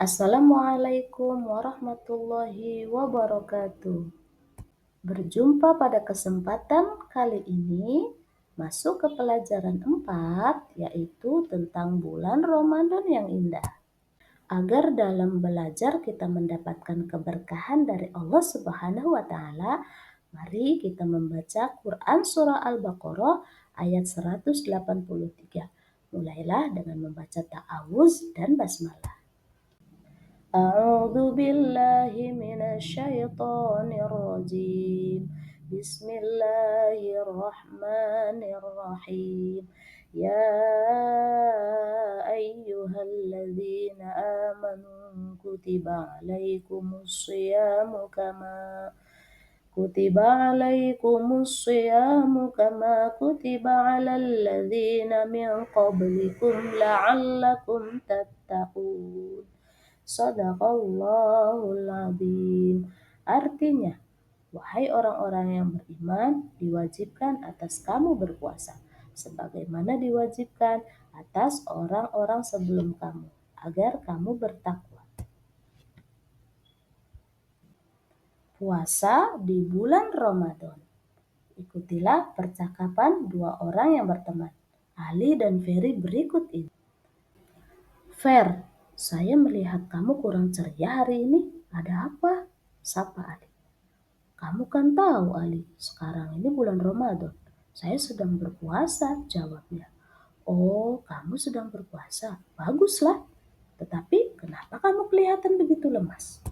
Assalamualaikum warahmatullahi wabarakatuh. Berjumpa pada kesempatan kali ini, masuk ke pelajaran 4, yaitu tentang bulan Ramadan yang indah. Agar dalam belajar kita mendapatkan keberkahan dari Allah Subhanahu wa Ta'ala, mari kita membaca Quran Surah Al-Baqarah ayat 183. Mulailah dengan membaca ta'awuz dan basmalah. أعوذ بالله من الشيطان الرجيم بسم الله الرحمن الرحيم يا أيها الذين آمنوا كتب عليكم الصيام كما كتب على الذين من قبلكم لعلكم تتقون. Shadaqallahul Adzim. Artinya, wahai orang-orang yang beriman, diwajibkan atas kamu berpuasa, sebagaimana diwajibkan atas orang-orang sebelum kamu, agar kamu bertakwa. Puasa di bulan Ramadan. Ikutilah percakapan dua orang yang berteman, Ali dan Ferry berikut ini. Fer, saya melihat kamu kurang ceria hari ini. Ada apa? Sapa Ali. Kamu kan tahu, Ali, sekarang ini bulan Ramadan. Saya sedang berpuasa, jawabnya. Oh, kamu sedang berpuasa. Baguslah. Tetapi kenapa kamu kelihatan begitu lemas?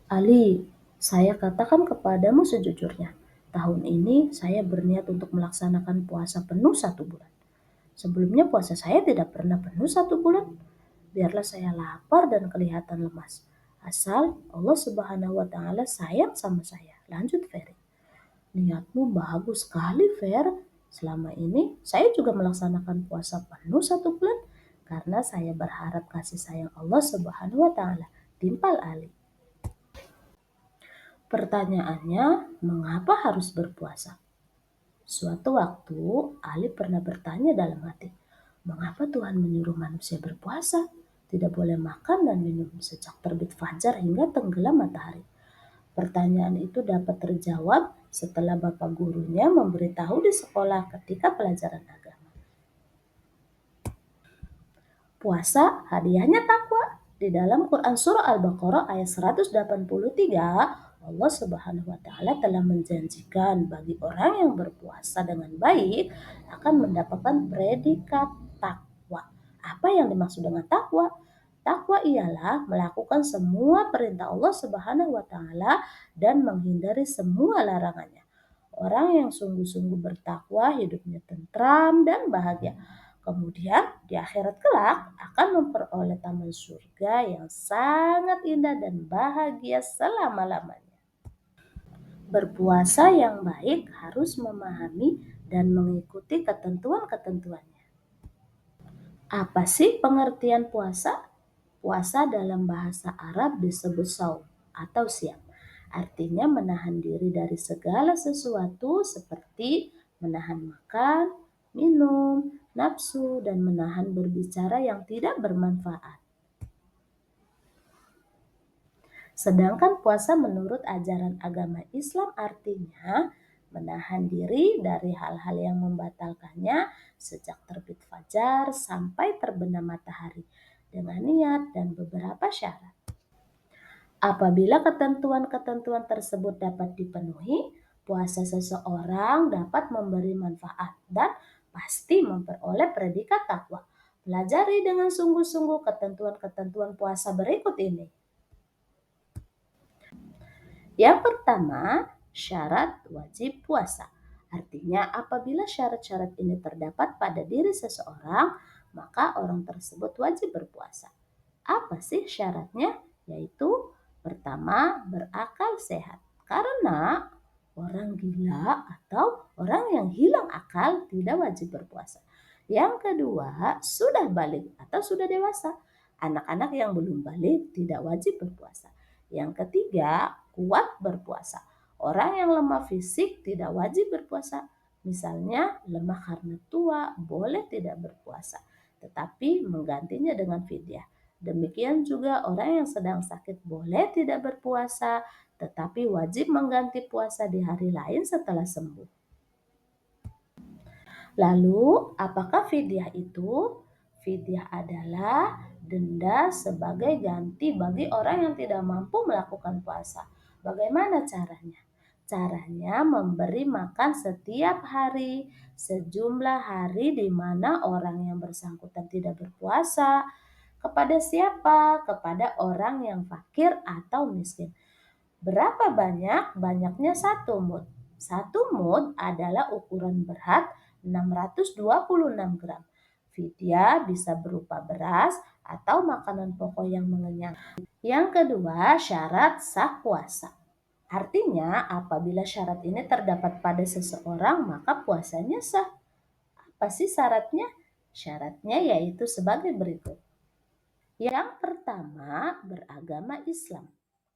Ali, saya katakan kepadamu sejujurnya. Tahun ini saya berniat untuk melaksanakan puasa penuh 1 bulan. Sebelumnya puasa saya tidak pernah penuh 1 bulan. Biarlah saya lapar dan kelihatan lemas. Asal Allah Subhanahu wa Ta'ala sayang sama saya. Lanjut Ferry. Niatmu bagus sekali, Fer. Selama ini saya juga melaksanakan puasa penuh 1 bulan karena saya berharap kasih sayang Allah Subhanahu wa Ta'ala. Timpal Ali. Pertanyaannya, mengapa harus berpuasa? Suatu waktu, Ali pernah bertanya dalam hati, mengapa Tuhan menyuruh manusia berpuasa? Tidak boleh makan dan minum sejak terbit fajar hingga tenggelam matahari. Pertanyaan itu dapat terjawab setelah bapak gurunya memberitahu di sekolah ketika pelajaran agama. Puasa hadiahnya takwa. Di dalam Quran Surah Al-Baqarah ayat 183, Allah Subhanahu wa Ta'ala telah menjanjikan bagi orang yang berpuasa dengan baik akan mendapatkan predikat takwa. Apa yang dimaksud dengan takwa? Takwa ialah melakukan semua perintah Allah Subhanahu wa Ta'ala dan menghindari semua larangannya. Orang yang sungguh-sungguh bertakwa hidupnya tentram dan bahagia. Kemudian di akhirat kelak akan memperoleh taman surga yang sangat indah dan bahagia selama-lamanya. Berpuasa yang baik harus memahami dan mengikuti ketentuan-ketentuannya. Apa sih pengertian puasa? Puasa dalam bahasa Arab disebut saum atau siam. Artinya menahan diri dari segala sesuatu seperti menahan makan, minum, nafsu, dan menahan berbicara yang tidak bermanfaat. Sedangkan puasa menurut ajaran agama Islam artinya menahan diri dari hal-hal yang membatalkannya sejak terbit fajar sampai terbenam matahari dengan niat dan beberapa syarat. Apabila ketentuan-ketentuan tersebut dapat dipenuhi, puasa seseorang dapat memberi manfaat dan pasti memperoleh predikat takwa. Pelajari dengan sungguh-sungguh ketentuan-ketentuan puasa berikut ini. Yang pertama, syarat wajib puasa. Artinya apabila syarat-syarat ini terdapat pada diri seseorang, maka orang tersebut wajib berpuasa. Apa sih syaratnya? Yaitu pertama, berakal sehat. Karena orang gila atau orang yang hilang akal tidak wajib berpuasa. Yang kedua, sudah balik atau sudah dewasa. Anak-anak yang belum balik tidak wajib berpuasa. Yang ketiga, kuat berpuasa. Orang yang lemah fisik tidak wajib berpuasa. Misalnya lemah karena tua boleh tidak berpuasa, tetapi menggantinya dengan fidyah. Demikian juga orang yang sedang sakit boleh tidak berpuasa, tetapi wajib mengganti puasa di hari lain setelah sembuh. Lalu, apakah fidyah itu? Fidyah adalah denda sebagai ganti bagi orang yang tidak mampu melakukan puasa. Bagaimana caranya? Caranya memberi makan setiap hari, sejumlah hari di mana orang yang bersangkutan tidak berpuasa. Kepada siapa? Kepada orang yang fakir atau miskin. Berapa banyak? Banyaknya 1 mud. 1 mud adalah ukuran berat 626 gram. Fidya bisa berupa beras atau makanan pokok yang mengenyangkan. Yang kedua, syarat sah puasa. Artinya, apabila syarat ini terdapat pada seseorang, maka puasanya sah. Apa sih syaratnya? Syaratnya yaitu sebagai berikut. Yang pertama, beragama Islam.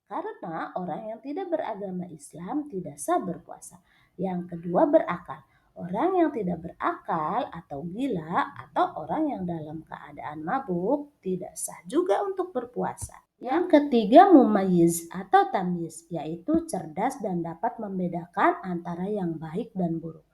Karena orang yang tidak beragama Islam tidak sah berpuasa. Yang kedua, berakal. Orang yang tidak berakal atau gila atau orang yang dalam keadaan mabuk tidak sah juga untuk berpuasa. Yang ketiga, mumayyiz atau tamyiz, yaitu cerdas dan dapat membedakan antara yang baik dan buruk.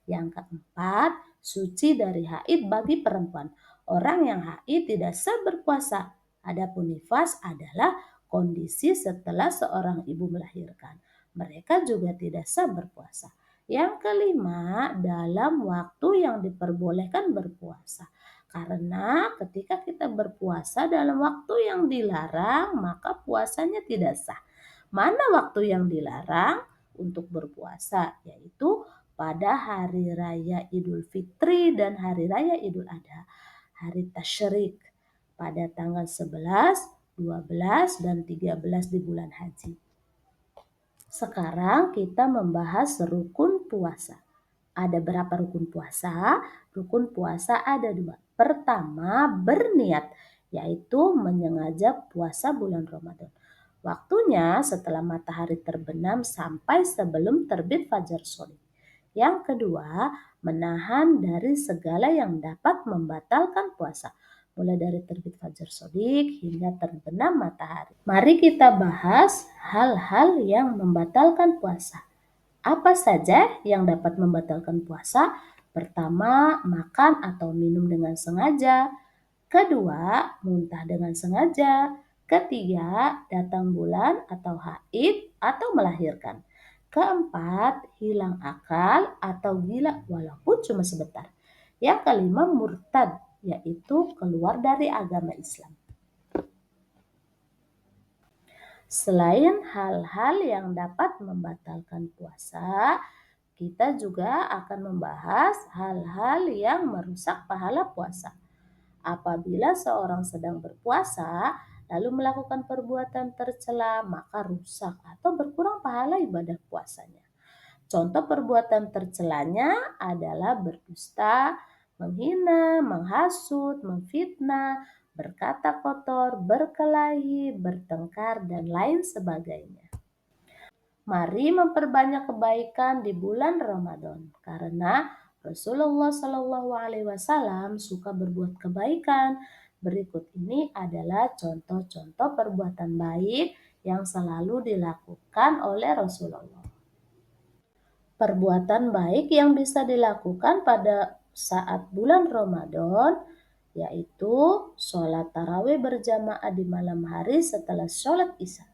Yang keempat, suci dari haid bagi perempuan. Orang yang haid tidak sah berpuasa. Adapun nifas adalah kondisi setelah seorang ibu melahirkan. Mereka juga tidak sah berpuasa. Yang kelima, dalam waktu yang diperbolehkan berpuasa. Karena ketika kita berpuasa dalam waktu yang dilarang, maka puasanya tidak sah. Mana waktu yang dilarang untuk berpuasa? Yaitu pada hari raya Idul Fitri dan hari raya Idul Adha, hari tasyrik pada tanggal 11, 12, dan 13 di bulan haji. Sekarang kita membahas rukun puasa. Ada berapa rukun puasa? Rukun puasa ada 2. Pertama, berniat, yaitu menyengaja puasa bulan Ramadan. Waktunya setelah matahari terbenam sampai sebelum terbit fajar shadiq. Yang kedua, menahan dari segala yang dapat membatalkan puasa, mulai dari terbit fajar shadiq hingga terbenam matahari. Mari kita bahas hal-hal yang membatalkan puasa. Apa saja yang dapat membatalkan puasa? Pertama, makan atau minum dengan sengaja. Kedua, muntah dengan sengaja. Ketiga, datang bulan atau haid atau melahirkan. Keempat, hilang akal atau gila walaupun cuma sebentar. Yang kelima, murtad, yaitu keluar dari agama Islam. Selain hal-hal yang dapat membatalkan puasa, kita juga akan membahas hal-hal yang merusak pahala puasa. Apabila seorang sedang berpuasa, lalu melakukan perbuatan tercela, maka rusak atau berkurang pahala ibadah puasanya. Contoh perbuatan tercelanya adalah berdusta, menghina, menghasut, memfitnah, berkata kotor, berkelahi, bertengkar, dan lain sebagainya. Mari memperbanyak kebaikan di bulan Ramadan karena Rasulullah Shallallahu Alaihi Wasallam suka berbuat kebaikan. Berikut ini adalah contoh-contoh perbuatan baik yang selalu dilakukan oleh Rasulullah. Perbuatan baik yang bisa dilakukan pada saat bulan Ramadan yaitu sholat tarawih berjamaah di malam hari setelah sholat isya.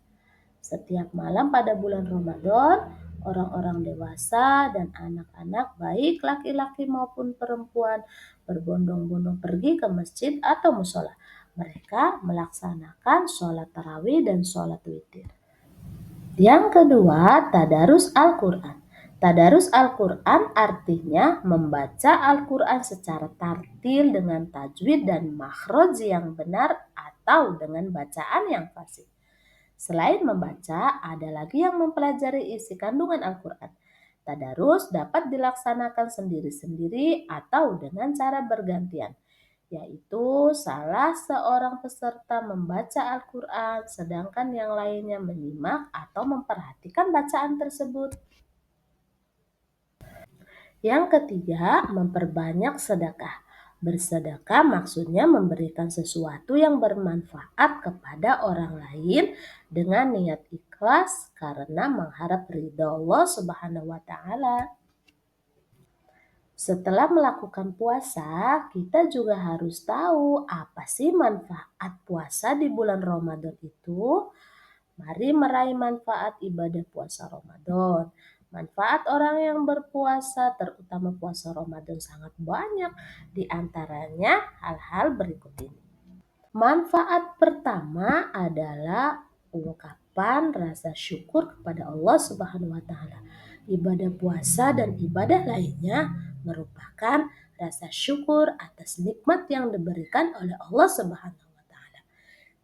Setiap malam pada bulan Ramadan, orang-orang dewasa dan anak-anak baik laki-laki maupun perempuan berbondong-bondong pergi ke masjid atau musola. Mereka melaksanakan sholat tarawih dan sholat witir. Yang kedua, tadarus Al-Quran. Tadarus Al-Quran artinya membaca Al-Quran secara tartil dengan tajwid dan makhraj yang benar atau dengan bacaan yang fasih. Selain membaca, ada lagi yang mempelajari isi kandungan Al-Quran. Tadarus dapat dilaksanakan sendiri-sendiri atau dengan cara bergantian, yaitu salah seorang peserta membaca Al-Quran sedangkan yang lainnya menyimak atau memperhatikan bacaan tersebut. Yang ketiga, memperbanyak sedekah. Bersedekah maksudnya memberikan sesuatu yang bermanfaat kepada orang lain dengan niat ikhlas karena mengharap ridha Allah Subhanahu wa taala. Setelah melakukan puasa, kita juga harus tahu apa sih manfaat puasa di bulan Ramadan itu. Mari meraih manfaat ibadah puasa Ramadan. Manfaat orang yang berpuasa, terutama puasa Ramadan, sangat banyak. Di antaranya hal-hal berikut ini. Manfaat pertama adalah ungkapan rasa syukur kepada Allah Subhanahu wa taala. Ibadah puasa dan ibadah lainnya merupakan rasa syukur atas nikmat yang diberikan oleh Allah Subhanahu wa taala.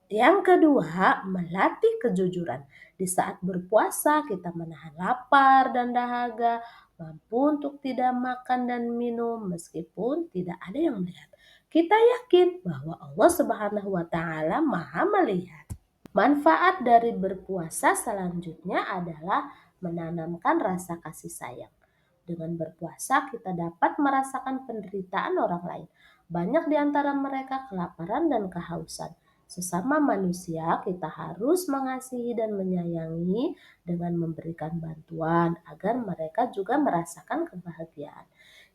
Yang kedua, melatih kejujuran. Di saat berpuasa, kita menahan lapar dan dahaga, mampu untuk tidak makan dan minum meskipun tidak ada yang melihat. Kita yakin bahwa Allah Subhanahu wa taala Maha melihat. Manfaat dari berpuasa selanjutnya adalah menanamkan rasa kasih sayang. Dengan berpuasa, kita dapat merasakan penderitaan orang lain. Banyak di antara mereka kelaparan dan kehausan. Sesama manusia, kita harus mengasihi dan menyayangi dengan memberikan bantuan agar mereka juga merasakan kebahagiaan.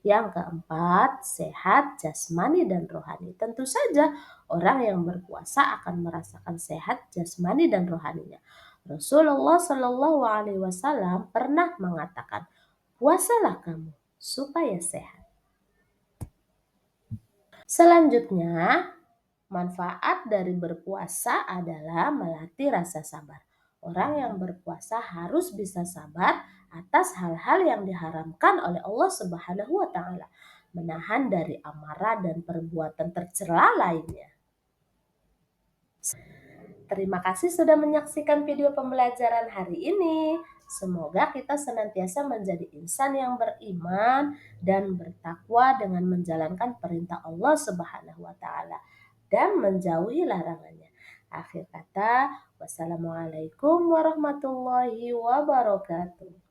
Yang keempat, sehat jasmani dan rohani. Tentu saja, orang yang berpuasa akan merasakan sehat jasmani dan rohaninya. Rasulullah Shallallahu Alaihi Wasallam pernah mengatakan, puasalah kamu supaya sehat. Selanjutnya, manfaat dari berpuasa adalah melatih rasa sabar. Orang yang berpuasa harus bisa sabar atas hal-hal yang diharamkan oleh Allah Subhanahu wa taala, menahan dari amarah dan perbuatan tercela lainnya. Terima kasih sudah menyaksikan video pembelajaran hari ini. Semoga kita senantiasa menjadi insan yang beriman dan bertakwa dengan menjalankan perintah Allah Subhanahu wa taala dan menjauhi larangannya. Akhir kata, wassalamualaikum warahmatullahi wabarakatuh.